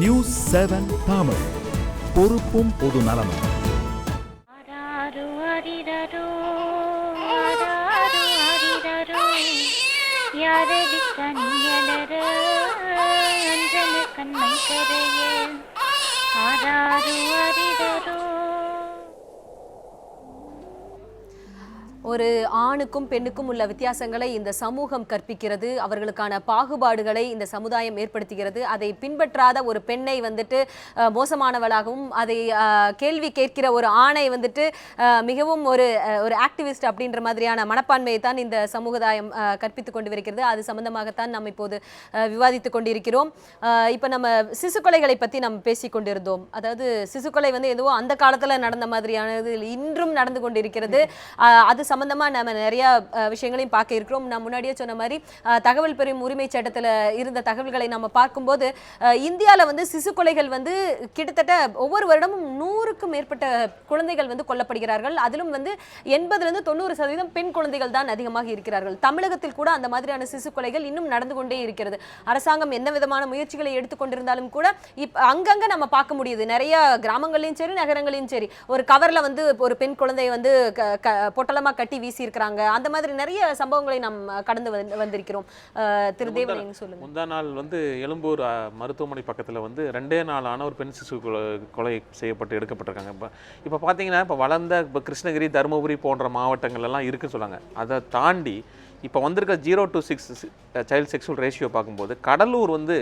News 7 Tamil, பொறுப்பும் பொது நலமும். ஒரு ஆணுக்கும் பெண்ணுக்கும் உள்ள வித்தியாசங்களை இந்த சமூகம் கற்பிக்கிறது, அவர்களுக்கான பாகுபாடுகளை இந்த சமுதாயம் ஏற்படுத்துகிறது. அதை பின்பற்றாத ஒரு பெண்ணை வந்துட்டு மோசமானவளாகவும், அதை கேள்வி கேட்கிற ஒரு ஆணை வந்துட்டு மிகவும் ஒரு ஆக்டிவிஸ்ட் அப்படின்ற மாதிரியான மனப்பான்மையை தான் இந்த சமுதாயம் கற்பித்து கொண்டு இருக்கிறது. அது சம்பந்தமாகத்தான் நம்ம இப்போது விவாதித்து கொண்டிருக்கிறோம். இப்போ நம்ம சிசுக்கொலைகளை பற்றி நம்ம பேசி கொண்டிருந்தோம். அதாவது சிசுக்கொலை வந்து எதுவோ அந்த காலத்தில் நடந்த மாதிரியானது இன்றும் நடந்து கொண்டிருக்கிறது. அது சம்பந்தமா நம்ம நிறைய விஷயங்களையும் பார்க்க இருக்கிறோம். நான் முன்னாடியே சொன்ன மாதிரி தகவல் பெறும் உரிமை சட்டத்தில் இருந்த தகவல்களை நம்ம பார்க்கும்போது இந்தியாவில் வந்து சிசு கொலைகள் வந்து கிட்டத்தட்ட ஒவ்வொரு வருடமும் 100க்கும் மேற்பட்ட குழந்தைகள் வந்து கொல்லப்படுகிறார்கள். அதிலும் வந்து 80-90% பெண் குழந்தைகள் தான் அதிகமாக இருக்கிறார்கள். தமிழகத்தில் கூட அந்த மாதிரியான சிசு கொலைகள் இன்னும் நடந்து கொண்டே இருக்கிறது. அரசாங்கம் என்ன விதமான முயற்சிகளை எடுத்துக்கொண்டிருந்தாலும் கூட அங்கங்க நம்ம பார்க்க முடியுது. நிறைய கிராமங்களையும் சரி நகரங்களையும் சரி ஒரு கவர்ல வந்து ஒரு பெண் குழந்தையை வந்து பொட்டலமா கட்டி வீசி இருக்கிறாங்க. அந்த மாதிரி நிறைய சம்பவங்களை நாம் கடந்து வந்திருக்கிறோம். திரு தேவன் சொல்லுங்க. முந்தா நாள் வந்து எழும்பூர் மருத்துவமனை பக்கத்தில் வந்து 2 நாளான ஒரு பெண் சிசு கொலை செய்யப்பட்டு எடுக்கப்பட்டிருக்காங்க. இப்போ பார்த்தீங்கன்னா இப்போ வளர்ந்த இப்போ கிருஷ்ணகிரி, தருமபுரி போன்ற மாவட்டங்கள் எல்லாம் இருக்குன்னு சொன்னாங்க. அதை தாண்டி இப்போ வந்திருக்க 0 to 6 சைல்டு செக்ஷுவல் ரேஷியோ பார்க்கும்போது கடலூர் வந்து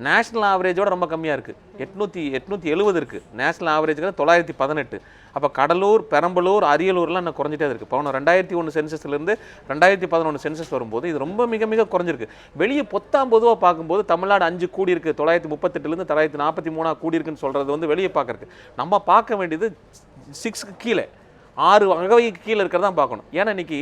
நேஷனல் ஆவரேஜோட ரொம்ப கம்மியாக இருக்குது. 870 இருக்குது. நேஷனல் ஆவரேஜுக்கு 918. அப்போ கடலூர், பெரம்பலூர், அரியலூர்லாம் இன்னும் குறைஞ்சிட்டே இருக்குது. இப்போ 2001 சென்சஸ்லேருந்து 2011 சென்சஸ் வரும்போது இது ரொம்ப மிக மிக குறைஞ்சிருக்கு. வெளியே பொதுவாக பார்க்கும்போது தமிழ்நாடு 5 கூடி இருக்குது, 938லேருந்து 943 கூடி இருக்குன்னு சொல்கிறது வந்து வெளியே பார்க்குறதுக்கு. நம்ம பார்க்க வேண்டியது 6க்கு கீழே 6 வகைக்கு கீழே இருக்கிறதான் பார்க்கணும். ஏன்னா இன்றைக்கி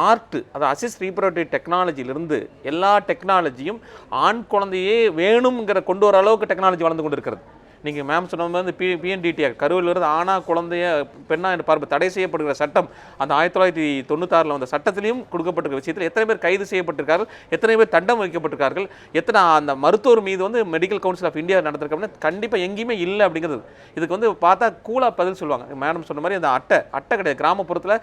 ஆர்ட், அது அசிஸ்ட் ரீப்ரொடக்டிவ் டெக்னாலஜிலிருந்து எல்லா டெக்னாலஜியும் ஆண் குழந்தையே வேணுங்கிற கொண்டு வர அளவுக்கு டெக்னாலஜி வளர்ந்து கொண்டு இருக்கிறது. நீங்கள் மேம் சொன்ன மாதிரி PNDTR கருவில் இருந்து ஆணா குழந்தைய பெண்ணா என்று பார்ப்பு தடை செய்யப்படுகிற சட்டம் அந்த 1996 வந்த சட்டத்திலையும் கொடுக்கப்பட்டிருக்கிற விஷயத்தில் எத்தனை பேர் கைது செய்யப்பட்டிருக்கார்கள், எத்தனை பேர் தண்டம் வைக்கப்பட்டிருக்கார்கள், எத்தனை அந்த மருத்துவர் மீது வந்து மெடிக்கல் கவுன்சில் ஆஃப் இந்தியா நடந்திருக்காங்கன்னா கண்டிப்பாக எங்கேயுமே இல்லை அப்படிங்கிறது. இதுக்கு வந்து பார்த்தா கூலாக பதில் சொல்லுவாங்க. மேடம் சொன்ன மாதிரி அந்த அட்டை கிடையாது. கிராமப்புறத்தில்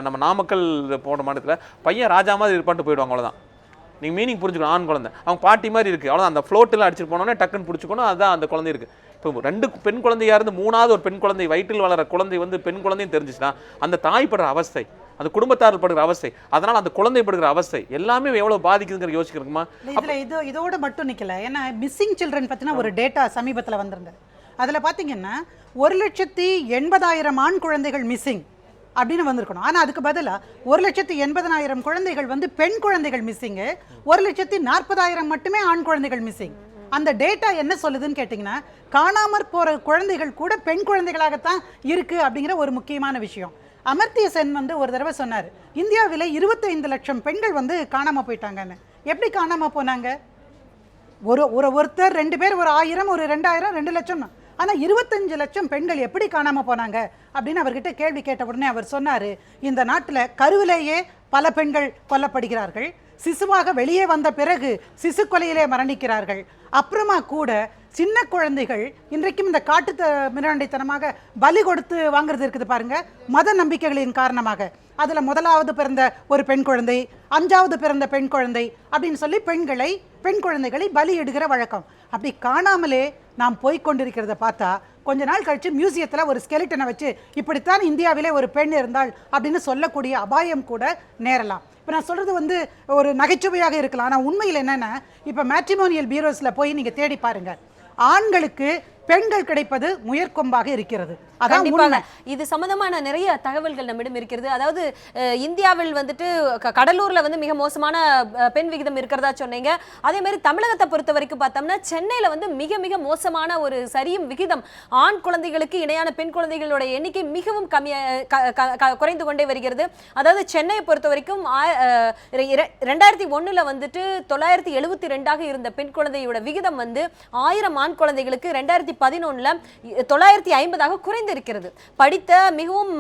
நம்ம நாமக்கல் போன மாநிலத்தில் பையன் ராஜா மாதிரி இருப்பான்ட்டு போயிடுவாங்க. அவ்வளோதான். நீங்கள் மீனிங் புரிஞ்சுக்கணும். ஆண் குழந்தை அவங்க பாட்டி மாதிரி இருக்குது. அவ்வளோதான். அந்த ஃப்ளோட்டில் அடிச்சுட்டு போனோன்னே டக்குன்னு பிடிச்சிக்கணும். அதுதான் அந்த குழந்தை இருக்குது. இப்போ 2 பெண் குழந்தையாக இருந்து 3வது ஒரு பெண் குழந்தை, வயிற்றில் வளர குழந்தை வந்து பெண் குழந்தையும் தெரிஞ்சிச்சுன்னா அந்த தாய் படுற அவஸ்தை, அந்த குடும்பத்தார் படுகிற அவஸ்தை, அதனால் அந்த குழந்தை படுகிற அவஸ்தை எல்லாமே எவ்வளோ பாதிக்குதுங்கிற யோசிக்கிறோமா? இதோட மட்டும் நிற்கல. ஏன்னா மிஸ்ஸிங் சில்ட்ரன் பற்றின ஒரு டேட்டா சமீபத்தில் வந்திருந்தது. அதில் பார்த்தீங்கன்னா 1,80,000 ஆண் குழந்தைகள் மிஸ்ஸிங் அப்படின்னு வந்திருக்கணும். ஆனால் அதுக்கு பதிலாக 1,80,000 குழந்தைகள் வந்து பெண் குழந்தைகள் மிஸ்ஸிங்கு, 1,40,000 மட்டுமே ஆண் குழந்தைகள் மிஸ்ஸிங். அந்த டேட்டா என்ன சொல்லுதுன்னு கேட்டிங்கன்னா காணாமற் போகிற குழந்தைகள் கூட பெண் குழந்தைகளாகத்தான் இருக்குது அப்படிங்கிற ஒரு முக்கியமான விஷயம். அமர்த்திய சென் வந்து ஒரு தடவை சொன்னார், இந்தியாவில் 25 லட்சம் பெண்கள் வந்து காணாமல் போயிட்டாங்கன்னு. எப்படி காணாமல் போனாங்க? ஒருத்தர் 2 பேர், ஒரு 1000, ஒரு 2000, 2 லட்சம். ஆனால் 25 லட்சம் பெண்கள் எப்படி காணாமல் போனாங்க அப்படின்னு அவர்கிட்ட கேள்வி கேட்ட உடனே அவர் சொன்னார், இந்த நாட்டில் கருவிலேயே பல பெண்கள் கொல்லப்படுகிறார்கள், சிசுவாக வெளியே வந்த பிறகு சிசு கொலையிலே மரணிக்கிறார்கள், அப்புறமா கூட சின்ன குழந்தைகள் இன்றைக்கும் இந்த காட்டு மிராண்டித்தனமாக பலி கொடுத்து வாங்குறது இருக்குது பாருங்க, மத நம்பிக்கைகளின் காரணமாக. அதில் முதலாவது பிறந்த ஒரு பெண் குழந்தை, 5வது பிறந்த பெண் குழந்தை அப்படின்னு சொல்லி பெண் குழந்தைகளை பலி இடுகிற வழக்கம். அப்படி காணாமலே நாம் போய்கொண்டிருக்கிறத பார்த்தா கொஞ்ச நாள் கழிச்சு மியூசியத்தில் ஒரு ஸ்கெலிட்டனை வச்சு இப்படித்தான் இந்தியாவிலே ஒரு பெண் இருந்தால் அப்படின்னு சொல்லக்கூடிய அபாயம் கூட நேரலாம். இப்போ நான் சொல்கிறது வந்து ஒரு நகைச்சுவையாக இருக்கலாம். ஆனால் உண்மையில் என்னென்னா, இப்போ மேட்ரிமோனியல் பியூரோஸில் போய் நீங்கள் தேடி பாருங்கள், ஆண்களுக்கு பெண்கள் கிடைப்பது முயற்கொம்பாக இருக்கிறது. இது சம்பந்தமான நிறைய தகவல்கள் நம்மிடம் இருக்கிறது. அதாவது இந்தியாவில் வந்துட்டு கடலூர்ல வந்து மிக மோசமான பெண் விகிதம் இருக்கிறதா சொன்னீங்க. அதே மாதிரி தமிழகத்தை பொறுத்த வரைக்கும் பார்த்தோம்னா சென்னையில வந்து மிக மிக மோசமான ஒரு சரியும் விகிதம். ஆண் குழந்தைகளுக்கு இணையான பெண் குழந்தைகளோட எண்ணிக்கை மிகவும் குறைந்து கொண்டே வருகிறது. அதாவது சென்னையை பொறுத்த வரைக்கும் 2001 வந்துட்டு 972 இருந்த பெண் குழந்தையோட விகிதம் வந்து 1000 ஆண் குழந்தைகளுக்கு 2011 950 குறைந்திருக்கிறது. படித்த மிகவும்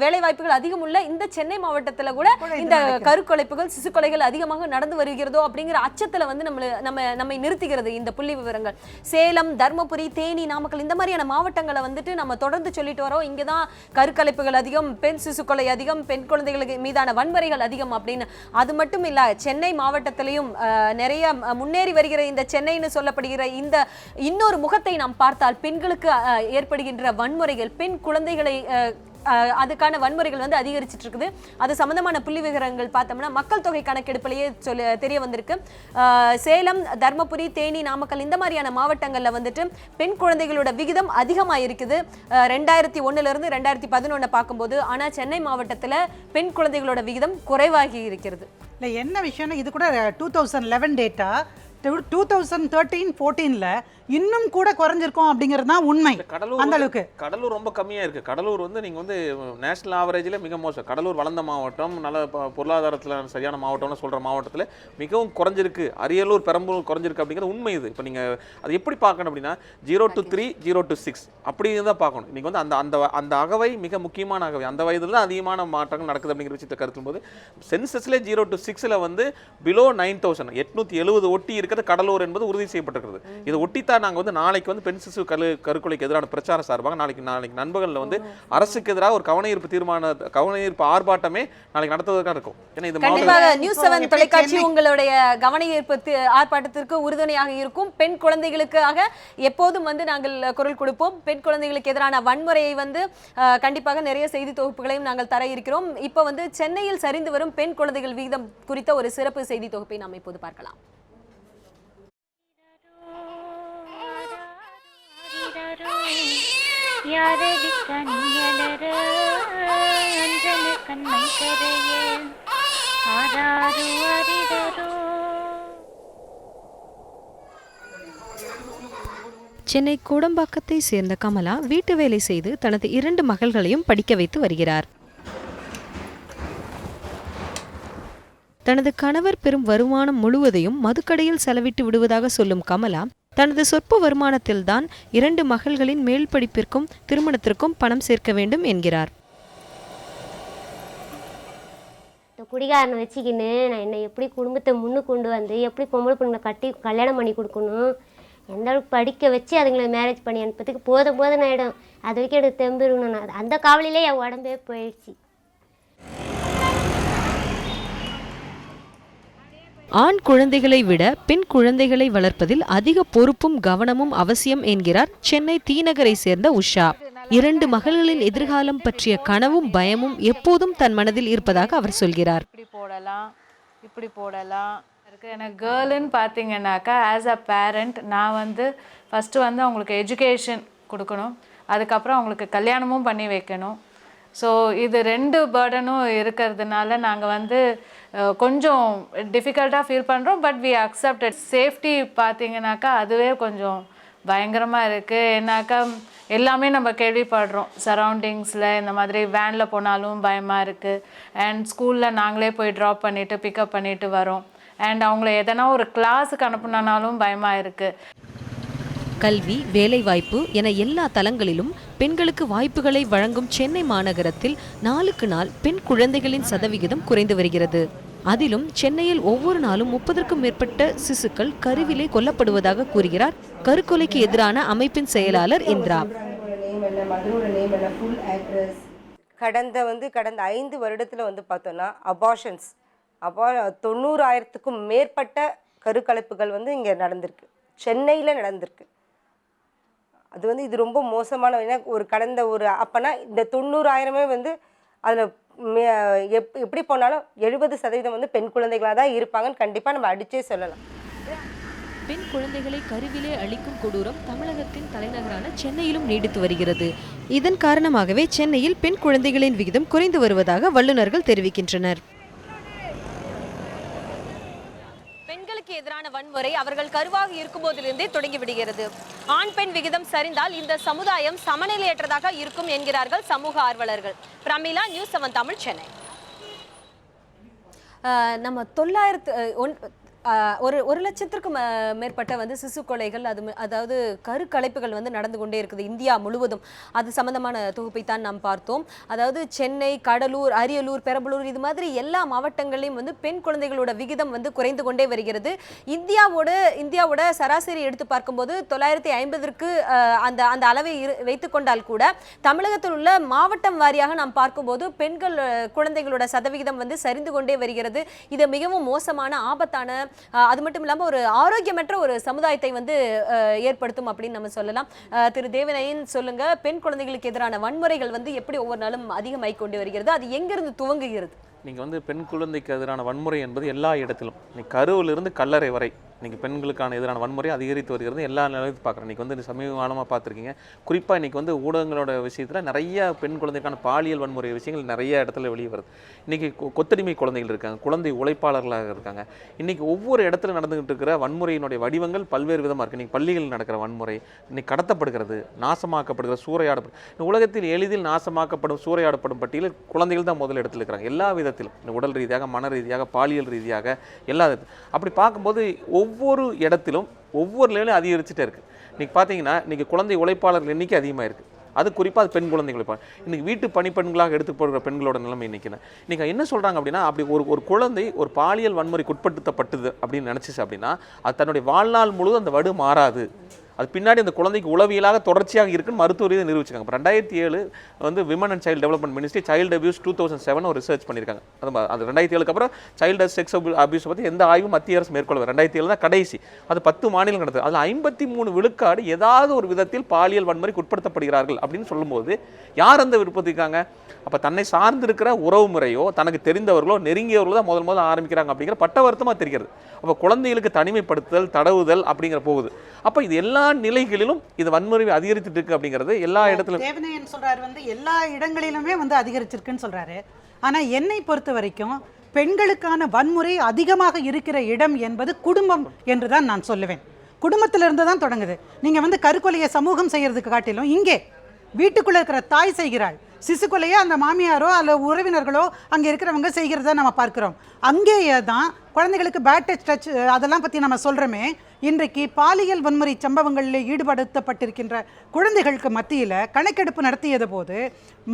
வேலைவாய்ப்புகள் அதிகம் உள்ள இந்த சென்னை மாவட்டத்தில் கூட இந்த கருக்கொலைப்புகள் சிசுக்கொலைகள் அதிகமாக நடந்து வருகிறதோ அப்படிங்கிற அச்சத்துல வந்து நம்மை நிறுத்துகிறது இந்த புள்ளி விவரங்கள். சேலம், தர்மபுரி, தேனி, நாமக்கல் இந்த மாதிரியான மாவட்டங்களை வந்துட்டு நம்ம தொடர்ந்து சொல்லிட்டு வரோம். இங்கதான் கருக்கலைப்புகள் அதிகம், பெண் சிசுக்கொலை அதிகம், பெண் குழந்தைகளுக்கு மீதான வன்முறைகள் அதிகம் அப்படின்னு. அது மட்டும் இல்ல, சென்னை மாவட்டத்திலையும் நிறைய முன்னேறி வருகிற இந்த சென்னைன்னு சொல்லப்படுகிற இந்த இன்னொரு முகத்தை நாம் பார்த்தால் பெண்களுக்கு ஏற்படுகின்ற வன்முறைகள், பெண் குழந்தைகளை அதுக்கான வன்முறைகள் வந்து அதிகரிச்சிட்டு இருக்குது. அது சம்பந்தமான புள்ளி விவரங்கள் பார்த்தோம்னா மக்கள் தொகை கணக்கெடுப்பிலேயே தெரிய வந்திருக்கு. சேலம், தர்மபுரி, தேனி, நாமக்கல் இந்த மாதிரியான மாவட்டங்களில் வந்துட்டு பெண் குழந்தைகளோட விகிதம் அதிகமாக இருக்குது 2001 இருந்து 2011 பார்க்கும்போது. ஆனால் சென்னை மாவட்டத்தில் பெண் குழந்தைகளோட விகிதம் குறைவாகி இருக்கிறது. இல்லை, என்ன விஷயம்னா இது கூட 2011 டேட்டா 2013-14ல இன்னும் கூட குறைஞ்சிருக்கும் அப்படிங்கிறது தான் உண்மை. அந்த அளவுக்கு கடலூர் ரொம்ப கம்மியாக இருக்குது. கடலூர் வந்து நீங்கள் வந்து நேஷனல் ஆவரேஜில் மிக மோசம். கடலூர் வளர்ந்த மாவட்டம், நல்ல பொருளாதாரத்தில் சரியான மாவட்டம்னு சொல்கிற மாவட்டத்தில் மிகவும் குறைஞ்சிருக்கு. அரியலூர், பெரம்பலூர் குறைஞ்சிருக்கு அப்படிங்கிறது உண்மை. இது இப்போ நீங்கள் அது எப்படி பார்க்கணும் அப்படின்னா 0 to 3, 0 to 6 அப்படி தான் பார்க்கணும். நீங்கள் வந்து அந்த அந்த அந்த அகவை மிக முக்கியமான அகவை. அந்த வயதில் தான் அதிகமான மாற்றங்கள் நடக்குது அப்படிங்கிற விஷயத்தை கருத்தும் போது சென்சஸ்லேயே 0 to 6ல் வந்து பிலோ 9,870 ஒட்டி இருக்கிறது கடலூர் என்பது உறுதி செய்யப்பட்டிருக்கிறது. இதை ஒட்டித்தான் நாங்கள் வந்து நாளைக்கு வந்து பெண் சிசு கருக்கொலைக்கு எதிரான பிரச்சார சார்பாக நாளைக்கு நண்பகலில் வந்து அரசுக்கு எதிராக ஒரு கவனஈர்ப்பு ஆர்ப்பாட்டமே நாளைக்கு நடத்துவதற்காக இருக்கும். ஏன்னா இது கண்டிப்பாக நியூஸ் 7 தொலைக்காட்சி உங்களுடைய கவனஈர்ப்பு ஆர்ப்பாட்டத்திற்கு உறுதுணையாக இருக்கும். பெண் குழந்தைகளுக்காக எப்போதும் வந்து நாங்கள் குரல் கொடுப்போம். பெண் குழந்தைகளுக்கு எதிரான வன்முறையை வந்து கண்டிப்பாக நிறைய செய்தி தொகுப்புகளையும் நாங்கள் தர இருக்கிறோம். இப்போ வந்து சென்னையில் சரிந்து வரும் பெண் குழந்தைகள் விகிதம் குறித்த ஒரு சிறப்பு செய்தி தொகுப்பை நாம் இப்போது பார்க்கலாம். சென்னை கோடம்பாக்கத்தை சேர்ந்த கமலா வீட்டு வேலை செய்து தனது 2 மகள்களையும் படிக்க வைத்து வருகிறார். தனது கணவர் பெறும் வருமானம் முழுவதையும் மதுக்கடையில் செலவிட்டு விடுவதாக சொல்லும் கமலா தனது சொற்ப வருமானத்தில்தான் 2 மகள்களின் மேல் படிப்பிற்கும் திருமணத்திற்கும் பணம் சேர்க்க வேண்டும் என்கிறார். குடிகாரனை வச்சுக்கின்னு நான் என்னை எப்படி குடும்பத்தை முன்னு கொண்டு வந்து எப்படி பொம்பளை பொண்ணுங்களை கட்டி கல்யாணம் பண்ணி கொடுக்கணும், எந்த அளவுக்கு படிக்க வச்சு அதுங்களை மேரேஜ் பண்ணி அனுப்பதுக்கு போதும் ஆகிடும். அது வரைக்கும் எனக்கு தெம்பு இருக்கணும். நான் அந்த காவலிலே என் உடம்பே போயிடுச்சு. ஆண் குழந்தைகளை விட பெண் குழந்தைகளை வளர்ப்பதில் அதிக பொறுப்பும் கவனமும் அவசியம் என்கிறார் சென்னை தீநகரை சேர்ந்த உஷா. 2 மகள்களின் எதிர்காலம் பற்றிய கனவும் பயமும் எப்போதும் தன் மனதில் இருப்பதாக அவர் சொல்கிறார். இப்படி போடலாம் எனக்கு கேர்ள்னு பார்த்தீங்கன்னாக்கா ஆஸ் அ பேரண்ட் நான் வந்து ஃபஸ்ட்டு வந்து அவங்களுக்கு எஜுகேஷன் கொடுக்கணும், அதுக்கப்புறம் அவங்களுக்கு கல்யாணமும் பண்ணி வைக்கணும். ஸோ இது 2 பேர்டனும் இருக்கிறதுனால நாங்கள் வந்து கொஞ்சம் டிஃபிகல்ட்டாக ஃபீல் பண்ணுறோம். But we accepted. சேஃப்டி பார்த்தீங்கன்னாக்கா அதுவே கொஞ்சம் பயங்கரமாக இருக்குது. ஏன்னாக்கா எல்லாமே நம்ம கேள்விப்படுறோம் சரௌண்டிங்ஸில். இந்த மாதிரி வேனில் போனாலும் பயமாக இருக்குது. அண்ட் ஸ்கூலில் நாங்களே போய் ட்ராப் பண்ணிவிட்டு பிக்கப் பண்ணிவிட்டு வரோம். அண்ட் அவங்கள எதனா ஒரு கிளாஸுக்கு அனுப்புனாலும் பயமாக இருக்குது. கல்வி, வேலைவாய்ப்பு என எல்லா தளங்களிலும் பெண்களுக்கு வாய்ப்புகளை வழங்கும் சென்னை மாநகரத்தில் நாளுக்கு நாள் பெண் குழந்தைகளின் சதவிகிதம் குறைந்து வருகிறது. அதிலும் சென்னையில் ஒவ்வொரு நாளும் 30க்கும் மேற்பட்ட சிசுக்கள் கருவிலே கொல்லப்படுவதாக கூறுகிறார் கருக்கொலைக்கு எதிரான அமைப்பின் செயலாளர் இந்திரா. கடந்த 5 வருடத்தில் வந்து பார்த்தோன்னா அபார்ஷன்ஸ் 90,000க்கும் மேற்பட்ட கருக்கலைப்புகள் வந்து இங்கே நடந்திருக்கு, சென்னையில் நடந்திருக்கு. அது வந்து இது ரொம்ப மோசமான, ஏன்னா அப்போனா இந்த 90,000 வந்து அதில் எப்படி போனாலும் 70% வந்து பெண் குழந்தைகளாக தான் இருப்பாங்கன்னு கண்டிப்பாக நம்ம அடிச்சே சொல்லலாம். பெண் குழந்தைகளை கருவிலே அளிக்கும் கொடூரம் தமிழகத்தின் தலைநகரான சென்னையிலும் நீடித்து வருகிறது. இதன் காரணமாகவே சென்னையில் பெண் குழந்தைகளின் விகிதம் குறைந்து வருவதாக வல்லுநர்கள் தெரிவிக்கின்றனர். பெண்களுக்கு எதிரான வன்முறை அவர்கள் கருவாக இருக்கும் போதிலிருந்தே தொடங்கி விடுகிறது. ஆண் பெண் விகிதம் சரிந்தால் இந்த சமுதாயம் சமநிலையற்றதாக இருக்கும் என்கிறார்கள் சமூக ஆர்வலர்கள். பிரமிளா, நியூஸ் 7 தமிழ், சென்னை. நம்ம ஒரு லட்சத்திற்கும் மேற்பட்ட வந்து சிசு கொலைகள் அதாவது கருக்கலைப்புகள் வந்து நடந்து கொண்டே இருக்குது இந்தியா முழுவதும். அது சம்பந்தமான தொகுப்பை தான் நாம் பார்த்தோம். அதாவது சென்னை, கடலூர், அரியலூர், பெரம்பலூர் இது மாதிரி எல்லா மாவட்டங்களிலும் வந்து பெண் குழந்தைகளோட விகிதம் வந்து குறைந்து கொண்டே வருகிறது. இந்தியாவோட சராசரி எடுத்து பார்க்கும்போது 950ற்கு அந்த அந்த அளவை வைத்துக்கொண்டால் கூட தமிழகத்தில் உள்ள மாவட்டம் வாரியாக நாம் பார்க்கும்போது பெண்கள் குழந்தைகளோட சதவிகிதம் வந்து சரிந்து கொண்டே வருகிறது. இது மிகவும் மோசமான ஆபத்தான, அது மட்டும் இல்லாமல் ஒரு ஆரோக்கியமற்ற ஒரு சமுதாயத்தை வந்து ஏற்படுத்தும் அப்படின்னு நம்ம சொல்லலாம். திரு தேவநயன் சொல்லுங்க, பெண் குழந்தைகளுக்கு எதிரான வன்முறைகள் வந்து எப்படி ஒவ்வொரு நாளும் அதிகமாகிக் கொண்டு வருகிறது, அது எங்கிருந்து துவங்குகிறது? நீங்கள் வந்து பெண் குழந்தைக்கு எதிரான வன்முறை என்பது எல்லா இடத்திலும், இன்னைக்கு கருவிலிருந்து கல்லறை வரை இன்றைக்கி பெண்களுக்கான எதிரான வன்முறை அதிகரித்து வருகிறது. எல்லா நிலையத்தையும் பார்க்குறேன். இன்றைக்கி வந்து சமீப காலமாக பார்த்துருக்கீங்க. குறிப்பாக இன்றைக்கி வந்து ஊடகங்களோட விஷயத்தில் நிறைய பெண் குழந்தைக்கான பாலியல் வன்முறை விஷயங்கள் நிறைய இடத்துல வெளியே வருது. இன்றைக்கி கொத்தடிமை குழந்தைகள் இருக்காங்க, குழந்தை உழைப்பாளர்களாக இருக்காங்க. இன்றைக்கி ஒவ்வொரு இடத்துல நடந்துகிட்டு இருக்கிற வன்முறையினுடைய வடிவங்கள் பல்வேறு விதமாக இருக்குது. இன்றைக்கி பள்ளிகளில் நடக்கிற வன்முறை, இன்றைக்கி கடத்தப்படுகிறது, நாசமாக்கப்படுகிற, சூறையாடப்படும், உலகத்தில் எளிதில் நாசமாக்கப்படும் சூறையாடப்படும் பட்டியலில் குழந்தைகள் தான் முதல் இடத்துல இருக்கிறாங்க. எல்லா விதத்திலும், உடல் ரீதியாக, மன ரீதியாக, பாலியல் ரீதியாக, எல்லா அப்படி பார்க்கும்போது ஒவ்வொரு இடத்திலும் ஒவ்வொரு லெவலும் அதிகரிச்சுட்டே இருக்குது. இன்றைக்கி பார்த்தீங்கன்னா இன்றைக்கி குழந்தை உழைப்பாளர்கள் எண்ணிக்கை அதிகமாக இருக்குது. அது குறிப்பாக அது பெண் குழந்தை உழைப்பாளர். இன்றைக்கி வீட்டு பணிப்பெண்களாக எடுத்துக்கப்படுகிற பெண்களோட நிலைமை இன்றைக்கி என்ன சொல்கிறாங்க அப்படின்னா, அப்படி ஒரு குழந்தை ஒரு பாலியல் வன்முறைக்கு உட்படுத்தப்பட்டது அப்படின்னு நினச்சிச்சு அப்படின்னா அது தன்னுடைய வாழ்நாள் முழுவதும் அந்த வடு மாறாது. அது பின்னாடி அந்த குழந்தைக்கு உளவியலாக தொடர்ச்சியாக இருக்குன்னு மருத்துவ ரீதியாக நிரூபிச்சிருக்காங்க. இப்போ 2007 வந்து women and child development ministry child abuse 2007 ஒரு ரிசர்ச் பண்ணியிருக்காங்க. அது 2007க்கு அப்புறம் சைல்டு செக்ஸ் அபியூஸ் பற்றி எந்த ஆய்வும் மத்திய அரசு மேற்கொள்ள 2007 தான் கடைசி. அது 10 மாநிலம் நடந்தது. அதில் 53 விழுக்காடு ஏதாவது ஒரு விதத்தில் பாலியல் வன்முறைக்கு உட்படுத்தப்படுகிறார்கள் அப்படின்னு சொல்லும்போது யார் அந்த விருப்பத்திருக்காங்க? அப்போ தன்னை சார்ந்திருக்கிற உறவு முறையோ தனக்கு தெரிந்தவர்களோ நெருங்கியவர்களோ தான் முதல் ஆரம்பிக்கிறாங்க அப்படிங்கிற பட்ட வருத்தமாக தெரிகிறது. அப்போ குழந்தைகளுக்கு தனிமைப்படுத்துதல், தடவுதல் அப்படிங்கிற போகுது. அப்போ இது எல்லா நிலைகளிலும் இது வன்முறை அதிகரித்துட்டு இருக்கு அப்படிங்கிறது எல்லா இடத்துலையும். தேவநயன் சொல்றாரு வந்து எல்லா இடங்களிலுமே வந்து அதிகரிச்சிருக்குன்னு சொல்றாரு. ஆனா என்னை பொறுத்த வரைக்கும் பெண்களுக்கான வன்முறை அதிகமாக இருக்கிற இடம் என்பது குடும்பம் என்றுதான் நான் சொல்லுவேன். குடும்பத்திலிருந்து தான் தொடங்குது. நீங்க வந்து கருக்கொலையை சமூகம் செய்யறதுக்கு காட்டிலும் இங்கே வீட்டுக்குள்ள இருக்கிற தாய் செய்கிறாள், சிசு கொலையை அந்த மாமியாரோ அல்ல உறவினர்களோ அங்கே இருக்கிறவங்க செய்கிறத நம்ம பார்க்குறோம். அங்கேயே தான் குழந்தைகளுக்கு பேட் டச் அதெல்லாம் பற்றி நம்ம சொல்கிறோமே. இன்றைக்கு பாலியல் வன்முறை சம்பவங்களில் ஈடுபடுத்தப்பட்டிருக்கின்ற குழந்தைகளுக்கு மத்தியில் கணக்கெடுப்பு நடத்தியது போது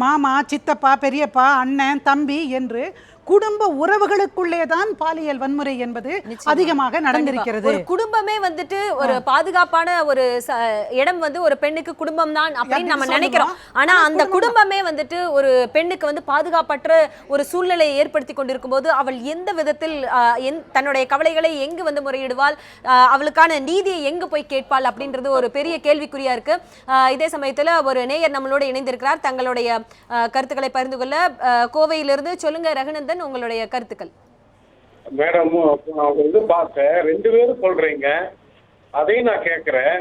மாமா, சித்தப்பா, பெரியப்பா, அண்ணன், தம்பி என்று குடும்ப உறவுகளுக்குள்ளே தான் பாலியல் வன்முறை என்பது அதிகமாக நடந்திருக்கிறது. ஒரு குடும்பமே வந்துட்டு ஒரு பாதுகாப்பான ஒரு இடம் வந்து ஒரு பெண்ணுக்கு குடும்பம் தான் அப்படின்னு நம்ம நினைக்கிறோம். ஆனா அந்த குடும்பமே வந்துட்டு ஒரு பெண்ணுக்கு வந்து பாதுகாப்பற்ற ஒரு சூழ்நிலையை ஏற்படுத்தி கொண்டிருக்கும் போது அவள் எந்த விதத்தில் தன்னுடைய கவலைகளை எங்கு வந்து முறையிடுவாள், அவளுக்கான நீதியை எங்கு போய் கேட்பாள் அப்படின்றது ஒரு பெரிய கேள்விக்குறியா இருக்கு. இதே சமயத்துல ஒரு நேயர் நம்மளோட இணைந்திருக்கிறார். தங்களுடைய கருத்துக்களை பகிர்ந்து கொள்ள கோவையிலிருந்து சொல்லுங்க ரகுநந்தன், உங்களுடைய கருத்துக்கள். மேடம், வந்து பார்த்தேன் 2 பேரும் சொல்றீங்க, அதையும் நான் கேட்கிறேன்.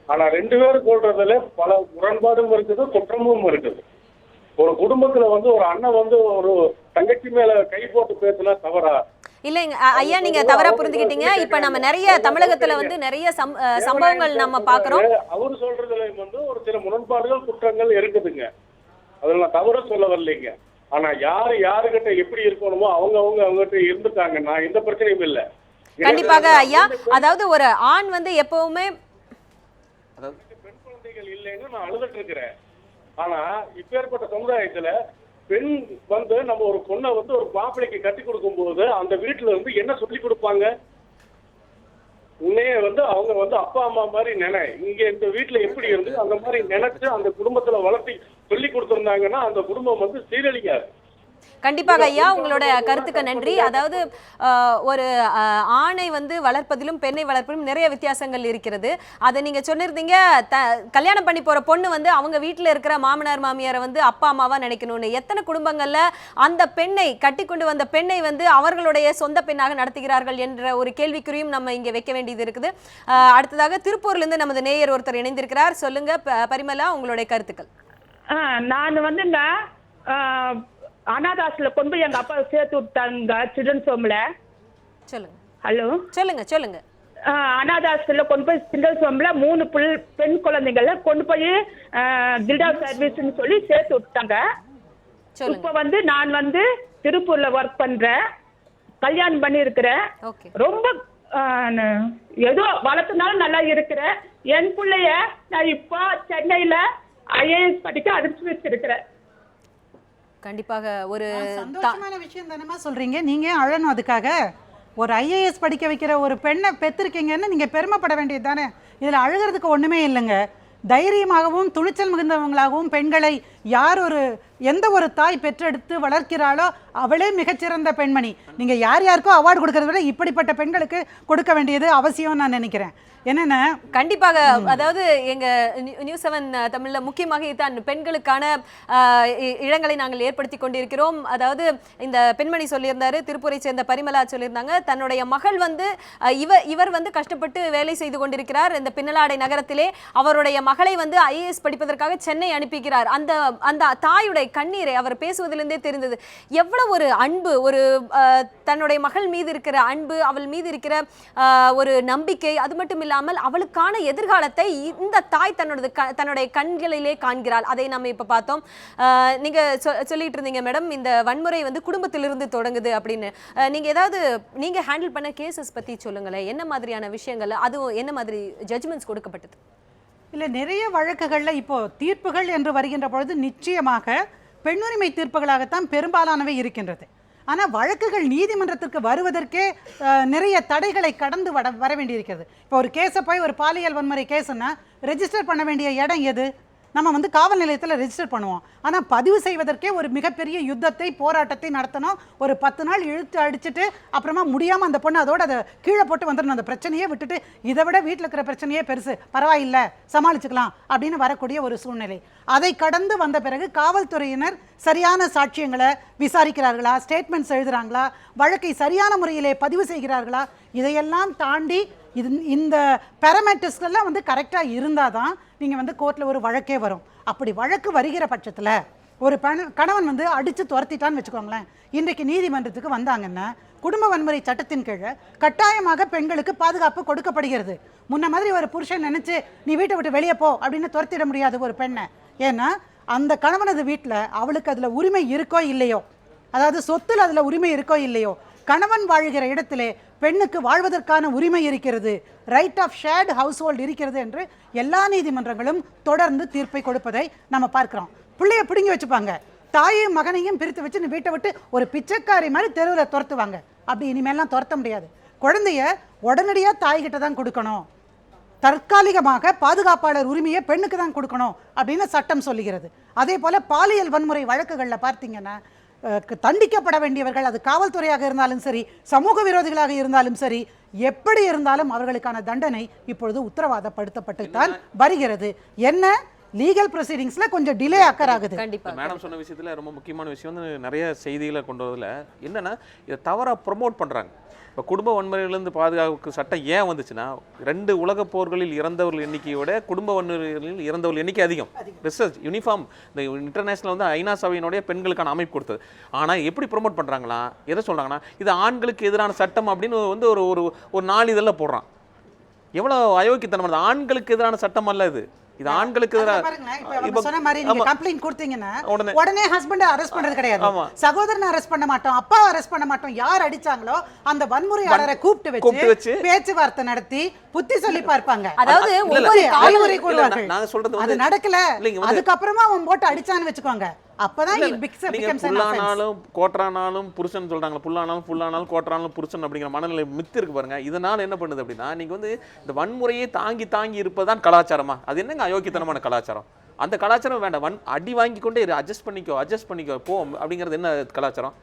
ஆனா 2 பேரும் சொல்றதுல பல முரண்பாடும் இருக்குது, குற்றமும் இருக்குது. ஒரு குடும்பத்துல வந்து ஒரு அண்ணன் வந்து ஒரு தங்கச்சி மேல கை போட்டு பேசினா தவறா? இல்லைங்க ஐயா, நீங்க தவறா புரிஞ்சுக்கிட்டீங்க. இப்ப நம்ம நிறைய தமிழகத்துல வந்து நிறைய சம்பவங்கள் நம்ம பாக்குறோம். அவரு சொல்றதுல வந்து ஒரு சில முரண்பாடுகள், குற்றங்கள் இருக்குதுங்க. அதுல நான் தவற சொல்ல வரலைங்க. ஆனா யாருகிட்ட எப்படி இருக்கணுமோ அவங்ககிட்ட இருந்துட்டாங்கன்னா எந்த பிரச்சனையும் இல்லை. கண்டிப்பாக ஐயா. அதாவது ஒரு ஆண் வந்து எப்பவுமே பெண் குழந்தைகள் இல்லைன்னு நான் அழுதுட்டு இருக்கிறேன். ஆனா இப்பேற்பட்ட சமுதாயத்துல பெண் வந்து நம்ம ஒரு பொண்ணை வந்து ஒரு மாப்பிள்ளைக்கு கட்டி கொடுக்கும் போது அந்த வீட்டுல வந்து என்ன சொல்லி கொடுப்பாங்க? உன்னையே வந்து அவங்க வந்து அப்பா அம்மா மாதிரி இங்க இந்த வீட்டுல எப்படி இருந்து அந்த மாதிரி நினைச்சு அந்த குடும்பத்துல வளர்த்தி சொல்லி கொடுத்திருந்தாங்கன்னா அந்த குடும்பம் வந்து சீரழிக்காது. கண்டிப்பாக ஐயா, உங்களோட கருத்துக்கு நன்றி. அதாவது ஒரு ஆணை வந்து வளர்ப்பதிலும் பெண்ணை வளர்ப்பதிலும் நிறைய வித்தியாசங்கள் இருக்கிறது. அதை நீங்க சொன்னிருந்தீங்க, கல்யாணம் பண்ணி போற பொண்ணு வந்து அவங்க வீட்டுல இருக்கிற மாமனார் மாமியாரை வந்து அப்பா அம்மாவா நினைக்கணும்னு. எத்தனை குடும்பங்கள்ல அந்த பெண்ணை கட்டி கொண்டு வந்த பெண்ணை வந்து அவர்களுடைய சொந்த பெண்ணாக நடத்துகிறார்கள் என்ற ஒரு கேள்விக்குறியும் நம்ம இங்க வைக்க வேண்டியது இருக்குது. அடுத்ததாக திருப்பூர்ல இருந்து நமது நேயர் ஒருத்தர் இணைந்திருக்கிறார். சொல்லுங்க பரிமலா, உங்களுடைய கருத்துக்கள். நான் வந்துங்க அனாதாசில கொண்டு போய் எங்க அப்பா சேர்த்து விட்டாங்க சில்ட்ரன்ஸ் ஹோம்ல. சொல்லுங்க. ஹலோ, சொல்லுங்க. அனாதாசில கொண்டு போய் சில்ட்ரன்ஸ் ஹோம்ல 3 பெண் குழந்தைங்களை கொண்டு போய் தில்டா சர்வீஸ்ன்னு சொல்லி சேர்த்து விட்டாங்க. இப்ப வந்து நான் வந்து திருப்பூர்ல ஒர்க் பண்றேன், கல்யாணம் பண்ணி இருக்கிறேன். ரொம்ப ஏதோ வளர்த்தனாலும் நல்லா இருக்கிறேன். என் பிள்ளைய நான் இப்போ சென்னையில ஐஏஎஸ் படிக்க அனுப்பிச்சு வச்சிருக்கிறேன். கண்டிப்பாக ஒரு சந்தோஷமான விஷயம் தானமா சொல்றீங்க. நீங்க அழணும் அதுக்காக. ஒரு ஐஏஎஸ் படிக்க வைக்கிற ஒரு பெண்ணை பெற்றிருக்கீங்கன்னு நீங்க பெருமைப்பட வேண்டியது தானே. இதுல அழுகிறதுக்கு ஒண்ணுமே இல்லைங்க. தைரியமாகவும் துணிச்சல் மிகுந்தவங்களாகவும் பெண்களை எந்த ஒரு தாய் பெற்றெடுத்து வளர்க்கிறாளோ அவளே மிகச்சிறந்த பெண்மணி. நீங்க யார் யாருக்கோ அவார்டு கொடுக்கறத விட இப்படிப்பட்ட பெண்களுக்கு கொடுக்க வேண்டியது அவசியம் நான் நினைக்கிறேன். என்னென்ன கண்டிப்பாக, அதாவது எங்க நியூஸ் 7 தமிழ்ல முக்கியமாக தான் பெண்களுக்கான இடங்களை நாங்கள் ஏற்படுத்தி கொண்டிருக்கிறோம். அதாவது இந்த பெண்மணி சொல்லியிருந்தாரு, திருப்பூரை சேர்ந்த பரிமலா சொல்லியிருந்தாங்க, தன்னுடைய மகள் வந்து இவர் வந்து கஷ்டப்பட்டு வேலை செய்து கொண்டிருக்கிறார் இந்த பின்னலாடை நகரத்திலே. அவருடைய மகளை வந்து ஐஏஎஸ் படிப்பதற்காக சென்னை அனுப்பிக்கிறார். அந்த தாயுடைய கண்ணீரை அவர் பேசுவதிலிருந்தே தெரிந்தது. எவ்வளவு ஒரு அன்பு, ஒரு தன்னுடைய மகள் மீது இருக்கிற அன்பு, அவள் மீது இருக்கிற ஒரு நம்பிக்கை, அது மட்டும் இல்லாமல் அவளுக்கான எதிர்காலத்தை இந்த தாய் தன்னுடைய கண்களிலே காண்கிறாள். அதை நம்ம இப்ப பார்த்தோம். நீங்க சொல்லிட்டு இருந்தீங்க மேடம், இந்த வன்முறை வந்து குடும்பத்திலிருந்து தொடங்குது அப்படின்னு. நீங்க ஹேண்டில் பண்ண கேசஸ் பத்தி சொல்லுங்களேன். என்ன மாதிரியான விஷயங்கள், அதுவும் என்ன மாதிரி ஜட்ஜ்மெண்ட்ஸ் கொடுக்கப்பட்டது? இல்லை, நிறைய வழக்குகளில் இப்போ தீர்ப்புகள் என்று வருகின்ற பொழுது நிச்சயமாக பெண்ணுரிமை தீர்ப்புகளாகத்தான் பெரும்பாலானவை இருக்கின்றது. ஆனால் வழக்குகள் நீதிமன்றத்திற்கு வருவதற்கே நிறைய தடைகளை கடந்து வர வேண்டியிருக்கிறது. இப்போ ஒரு கேஸை போய் ஒரு பாலியல் வன்முறை கேஸுன்னா ரெஜிஸ்டர் பண்ண வேண்டிய இடம் எது? நம்ம வந்து காவல் நிலையத்தில் ரெஜிஸ்டர் பண்ணுவோம். ஆனால் பதிவு செய்வதற்கே ஒரு மிகப்பெரிய யுத்தத்தை, போராட்டத்தை நடத்தணும். ஒரு 10 நாள் இழுத்து அடிச்சுட்டு அப்புறமா முடியாமல் அந்த பொண்ணு அதோட அதை கீழே போட்டு வந்துடணும். அந்த பிரச்சனையே விட்டுட்டு இதை விட வீட்டில் இருக்கிற பிரச்சனையே பெருசு, பரவாயில்லை சமாளிச்சுக்கலாம் அப்படின்னு வரக்கூடிய ஒரு சூழ்நிலை. அதை கடந்து வந்த பிறகு காவல்துறையினர் சரியான சாட்சியங்களை விசாரிக்கிறார்களா, ஸ்டேட்மெண்ட்ஸ் எழுதுகிறாங்களா, வழக்கை சரியான முறையிலே பதிவு செய்கிறார்களா, இதையெல்லாம் தாண்டி இந்த பேராமீட்டர்ஸ்லாம் வந்து கரெக்டாக இருந்தால் தான் நீங்கள் வந்து கோர்ட்டில் ஒரு வழக்கே வரும். அப்படி வழக்கு வருகிற பட்சத்தில் ஒரு கணவன் வந்து அடித்து துரத்திட்டான்னு வச்சுக்கோங்களேன். இன்றைக்கு நீதிமன்றத்துக்கு வந்தாங்கன்னா குடும்ப வன்முறை சட்டத்தின் கீழே கட்டாயமாக பெண்களுக்கு பாதுகாப்பு கொடுக்கப்படுகிறது. முன்ன மாதிரி ஒரு புருஷன் நினச்சி நீ வீட்டை விட்டு வெளியே போ அப்படின்னு துரத்திட முடியாது ஒரு பெண்ணை. ஏன்னா அந்த கணவனது வீட்டில் அவளுக்கு அதில் உரிமை இருக்கோ இல்லையோ, அதாவது சொத்தில் அதில் உரிமை இருக்கோ இல்லையோ, கணவன் வாழ்கிற இடத்திலே பெண்ணுக்கு வாழ்வதற்கான உரிமை இருக்கிறது, right of shared household இருக்கிறது என்று எல்லா நீதிமன்றங்களும் தொடர்ந்து தீர்ப்பை கொடுப்பதை நம்ம பார்க்கிறோம். பிள்ளைய பிடுங்கி வச்சுப்பாங்க, தாயையும் மகனையும் பிரித்து வச்சு வீட்டை விட்டு ஒரு பிச்சைக்காரி மாதிரி தெருவில் துரத்துவாங்க. அப்படி இனிமேலாம் துரத்த முடியாது. குழந்தைய உடனடியாக தாய்கிட்ட தான் கொடுக்கணும். தற்காலிகமாக பாதுகாப்பாளர் உரிமையை பெண்ணுக்கு தான் கொடுக்கணும் அப்படின்னு சட்டம் சொல்லுகிறது. அதே போல் பாலியல் வன்முறை வழக்குகளில் பார்த்தீங்கன்னா தண்டிக்கப்பட வேண்டியவர்கள், அது காவல்துறையாக இருந்தாலும் சரி, சமூக விரோதிகளாக இருந்தாலும் சரி, எப்படி இருந்தாலும் அவர்களுக்கான தண்டனை இப்பொழுது உத்தரவாதப்படுத்தப்பட்டு தான் வருகிறது. என்ன லீகல் ப்ரொசீடிங்ஸ்ல கொஞ்சம் டிலே ஆகுது. கண்டிப்பா மேடம் சொன்ன விஷயத்துல ரொம்ப முக்கியமான விஷயம் வந்து நிறைய செய்திகளை கொண்டு வரதுல என்னன்னா, இதை தவறா ப்ரொமோட் பண்றாங்க. இப்போ குடும்ப வன்முறையிலிருந்து பாதுகாப்பு சட்டம் ஏன் வந்துச்சுன்னா, 2 உலக போர்களில் இறந்தவர்கள் எண்ணிக்கையோட குடும்ப வன்முறைகளில் இறந்தவர்கள் எண்ணிக்கை அதிகம். ரிசர்ச் யூனிஃபார்ம் இந்த இன்டர்நேஷனல் வந்து ஐநா சபையினுடைய பெண்களுக்கான அமைப்பு கொடுத்தது. ஆனால் எப்படி ப்ரொமோட் பண்ணுறாங்களா, எதை சொல்கிறாங்கன்னா, இது ஆண்களுக்கு எதிரான சட்டம் அப்படின்னு வந்து ஒரு 4 இதழில் போடுறான். எவ்வளோ அயோக்கியத்தனம்! ஆண்களுக்கு எதிரான சட்டம் அல்ல இது. இது ஆண்களுக்கு சொன்ன மாதிரி நீங்க கம்ப்ளைண்ட் கொடுத்தீங்கன்னா உடனே ஹஸ்பண்ட் அரெஸ்ட் பண்றது கிடையாது. சகோதரனை அரெஸ்ட் பண்ண மாட்டோம், அப்பாவை அரெஸ்ட் பண்ண மாட்டோம். யார் அடிச்சாங்களோ அந்த வன்முறையாளரை கூப்பிட்டு வச்சு பேச்சுவார்த்தை நடத்தி புத்தி சொல்லி பார்ப்பாங்க. அதாவது ஒவ்வொரு அறிவுரை கூறுவார்கள். அது நடக்கல, அதுக்கப்புறமா அவன் போட்டு அடிச்சான்னு வச்சுக்கோங்க. புல்லானாலும் கோட்டரானாலும் புருஷன் சொல்றாங்க, புல்லானாலும் கோட்டரானாலும் புருஷன் அப்படிங்கிற மனநிலை மித்து இருக்கு பாருங்க. இதனால என்ன பண்ணுது அப்படின்னா, நீங்க வந்து இந்த வன்முறையை தாங்கி இருப்பதுதான் கலாச்சாரமா? அது என்னங்க அயோக்கியத்தனமான கலாச்சாரம்? அந்த கலாச்சாரம் வேண்டாம். அடி வாங்கி கொண்டே அட்ஜஸ்ட் பண்ணிக்கோ போ அப்படிங்கிறது என்ன கலாச்சாரம்?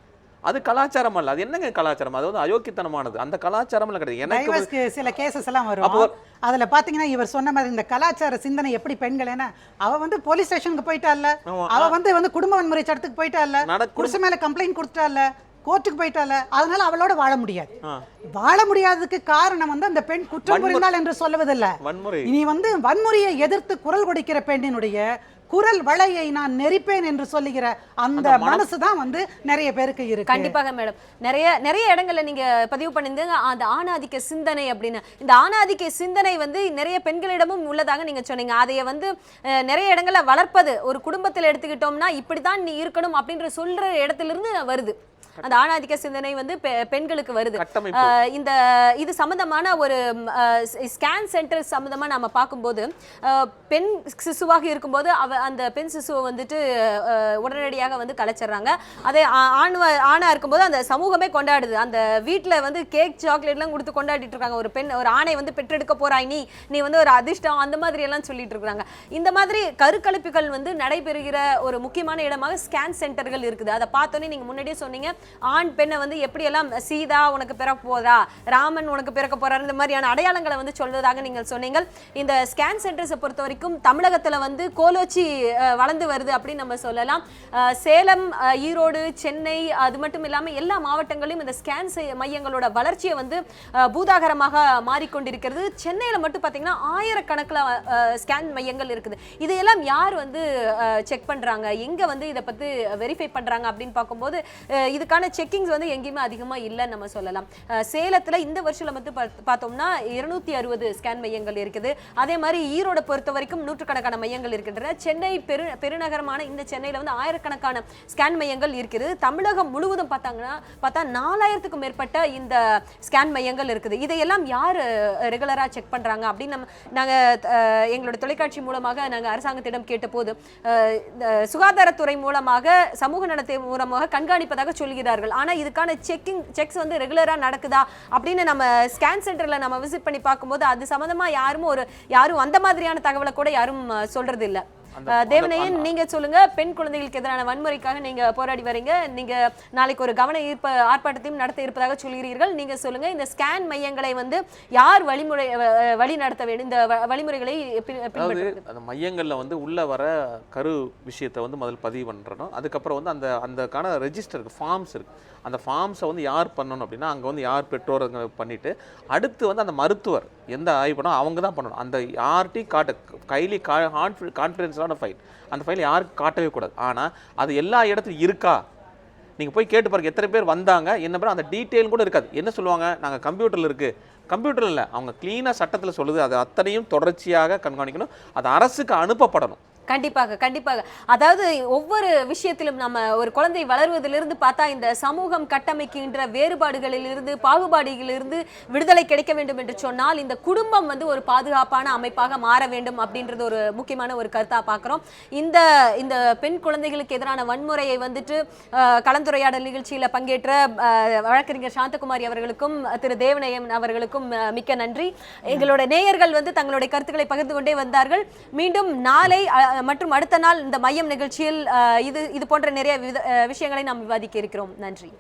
அது கலாச்சாரம் அல்ல. அது என்னங்க கலாச்சாரம்? அது வந்து அயோக்கியத்தனமானது. அந்த கலாச்சாரம் கிடையாது. எனக்கு சில கேசஸ் எல்லாம் வரும். அதுல பாத்தீங்கன்னா இவர் சொன்ன மாதிரி இந்த கலாச்சார சிந்தனை எப்படி பெண்கள், ஏன்னா அவ வந்து போலீஸ் ஸ்டேஷனுக்கு போயிட்டால, அவ வந்து குடும்ப வன்முறை சட்டத்துக்கு போயிட்டால, புருஷன் மேல கம்ப்ளைண்ட் கொடுத்துட்டால, கோர்ட்டுக்கு போயிட்டால, அதனால அவளோட வாழ முடியாது. வாழ முடியாததுக்கு காரணம் வந்து அந்த பெண் குற்றம் புரிந்தாள் என்று சொல்லுவதில்லை. இனி வந்து வன்முறையை எதிர்த்து குரல் கொடுக்கிற பெண்ணினுடைய குரல் வளையை நான் நெரிப்பேன் என்று சொல்லுகிற அந்த மனசுதான் வந்து நிறைய பேருக்கு இருக்கு. கண்டிப்பாக மேடம், நிறைய இடங்கள்ல நீங்க பதிவு பண்ணிருந்தீங்க அந்த ஆணாதிக்க சிந்தனை அப்படின்னு. இந்த ஆணாதிக்க சிந்தனை வந்து நிறைய பெண்களிடமும் உள்ளதாக நீங்க சொன்னீங்க. அதைய வந்து நிறைய இடங்கள்ல வளர்ப்பது, ஒரு குடும்பத்தில் எடுத்துக்கிட்டோம்னா இப்படித்தான் நீ இருக்கணும் அப்படின்ற சொல்ற இடத்துல இருந்து வருது. அந்த ஆணாதிக்க சிந்தனை வந்து பெண்களுக்கு வருது. கட்டமைப்பு. இந்த இது சம்பந்தமான ஒரு ஸ்கேன் சென்டர் சம்பந்தமா நாம பார்க்கும்போது பெண் சிசுவாக இருக்கும்போது அந்த பெண் சிசுவை வந்துட்டு உடனடியாக வந்து கலைச்சிடுறாங்க. அதே ஆணா இருக்கும்போது அந்த சமூகமே கொண்டாடுது. அந்த வீட்டில் வந்து கேக் சாக்லேட்லாம் கொடுத்து கொண்டாடிட்டு இருக்காங்க. ஒரு ஆணை வந்து பெற்றெடுக்க போறாய், நீ வந்து ஒரு அதிர்ஷ்டம், அந்த மாதிரி எல்லாம் சொல்லிட்டு இருக்காங்க. இந்த மாதிரி கருக்கலைப்புகள் வந்து நடைபெறுகிற ஒரு முக்கியமான இடமாக ஸ்கேன் சென்டர்கள் இருக்குது. அதை பார்த்தோன்னே நீங்க முன்னாடியே சொன்னீங்க, ஆண் பெண்ணை வந்து எப்படியெல்லாம் சீதா உனக்கு பிறக்க போதா, ராமன் உனக்கு பிறக்க போறாரு, இந்த மாதிரியான அடையாளங்களை வந்து சொல்வதாக நீங்கள் சொன்னீங்க. இந்த ஸ்கேன் சென்டர்ஸை பொறுத்த வரைக்கும் தமிழகத்துல வந்து கோலோச்சி வளர்ந்து வருது அப்படின்னு நம்ம சொல்லலாம். சேலம், ஈரோடு, சென்னை, அது மட்டும் இல்லாம எல்லா மாவட்டங்களிலும் இந்த ஸ்கேன் மையங்களோட வளர்ச்சியை வந்து பூதாகரமாக மாறிக்கொண்டிருக்கிறது. சென்னையில மட்டும் பாத்தீங்கன்னா ஆயிரக்கணக்கில் ஸ்கேன் மையங்கள் இருக்குது. இதையெல்லாம் யார் வந்து செக் பண்றாங்க, எங்க வந்து இதை பத்தி வெரிஃபை பண்றாங்க அப்படின்னு பார்க்கும்போது இதுக்கான செக்கிங்ஸ் வந்து எங்கேயுமே அதிகமா இல்லைன்னு நம்ம சொல்லலாம். சேலத்துல இந்த வருஷத்துல மட்டும் பார்த்தோம்னா 260 ஸ்கேன் மையங்கள் இருக்குது. அதே மாதிரி ஈரோட பொறுத்த வரைக்கும் நூற்றுக்கணக்கான மையங்கள் இருக்கின்றன. சென்னை பெருநகரமான இந்த சென்னையில வந்து ஆயிரக்கணக்கான ஸ்கேன் மையங்கள் இருக்குது. தமிழகம் முழுவதும் பார்த்தா 4000க்கும் மேற்பட்ட இந்த ஸ்கேன் மையங்கள் இருக்குது. இதையெல்லாம் யார் ரெகுலரா செக் பண்றாங்க அப்படின்னு நாங்க எங்களோட தொலைக்காட்சி மூலமாக நாங்க அரசாங்கத்திடம் கேட்ட போது சுகாதாரத்துறை மூலமாக, சமூக நலத்தை மூலமாக கண்காணிப்பதாக சொல்கிறார்கள். ஆனா இதுக்கான செக்ஸ் வந்து ரெகுலரா நடக்குதா அப்படின்னு நம்ம ஸ்கேன் சென்டர்ல நம்ம விசிட் பண்ணி பார்க்கும்போது அது சம்பந்தமா யாரும் அந்த மாதிரியான தகவலை கூட யாரும் சொல்றது இல்ல. தேவனையன், நீங்க சொல்லுங்க, பெண் குழந்தைகளுக்கு எதிரான வன்முறைக்காக நீங்க போராடி வரீங்க. நீங்க நாளைக்கு ஒரு கவன ஈர்ப்பு ஆர்ப்பாட்டத்தையும் நடத்த இருப்பதாக சொல்கிறீர்கள். நீங்க சொல்லுங்க, இந்த ஸ்கேன் மையங்களை வந்து யார் வழி நடத்த வேண்டும், இந்த வழிமுறைகளை அந்த மையங்கள்ல வந்து உள்ள வர கரு விஷயத்தை வந்து முதல் பதிவு பண்றோம். அதுக்கப்புறம் வந்து அந்தக்கான ரெஜிஸ்டர் இருக்கு, ஃபார்ம்ஸ் இருக்கு. அந்த ஃபார்ம்ஸை வந்து யார் பண்ணணும் அப்படின்னா அங்கே வந்து யார் பெற்றோர் பண்ணிட்டு அடுத்து வந்து அந்த மருத்துவர் எந்த ஆய்வு பண்ணணும் அவங்க தான் பண்ணணும். அந்த யார்ட்டையும் கைலி கான்ஃபிடென்ஷியலான ஃபைல், அந்த ஃபைல் யாருக்கு காட்டவே கூடாது. ஆனால் அது எல்லா இடத்துலையும் இருக்கா நீங்கள் போய் கேட்டு பாருங்க, எத்தனை பேர் வந்தாங்க என்ன பேர், அந்த டீட்டெயில் கூட இருக்காது. என்ன சொல்லுவாங்க, நாங்கள் கம்ப்யூட்டரில் இருக்குது, கம்ப்யூட்டர் இல்லை, அவங்க க்ளீனாக சட்டத்தில் சொல்லுது. அது அத்தனையும் தொடர்ச்சியாக கண்காணிக்கணும், அது அரசுக்கு அனுப்பப்படணும். கண்டிப்பாக. அதாவது ஒவ்வொரு விஷயத்திலும் நம்ம ஒரு குழந்தை வளர்வதிலிருந்து பார்த்தா இந்த சமூகம் கட்டமைக்கின்ற வேறுபாடுகளிலிருந்து, பாகுபாடுகளிலிருந்து விடுதலை கிடைக்க வேண்டும் என்று சொன்னால் இந்த குடும்பம் வந்து ஒரு பாதுகாப்பான அமைப்பாக மாற வேண்டும் அப்படின்றது ஒரு முக்கியமான ஒரு கருத்தா பார்க்கிறோம். இந்த பெண் குழந்தைகளுக்கு எதிரான வன்முறையை வந்துட்டு கலந்துரையாடல் நிகழ்ச்சியில பங்கேற்ற வழக்கறிஞர் சாந்தகுமாரி அவர்களுக்கும் திரு தேவநயன் அவர்களுக்கும் மிக்க நன்றி. எங்களோட நேயர்கள் வந்து தங்களுடைய கருத்துக்களை பகிர்ந்து கொண்டே வந்தார்கள். மீண்டும் நாளை மற்றும் அடுத்த நாள் இந்த மையம் நிகழ்ச்சியில் இது போன்ற நிறைய விஷயங்களை நாம் விவாதிக்க இருக்கிறோம். நன்றி.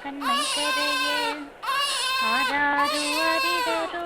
கண்ணை கரையே ஆராரு அரிதரோ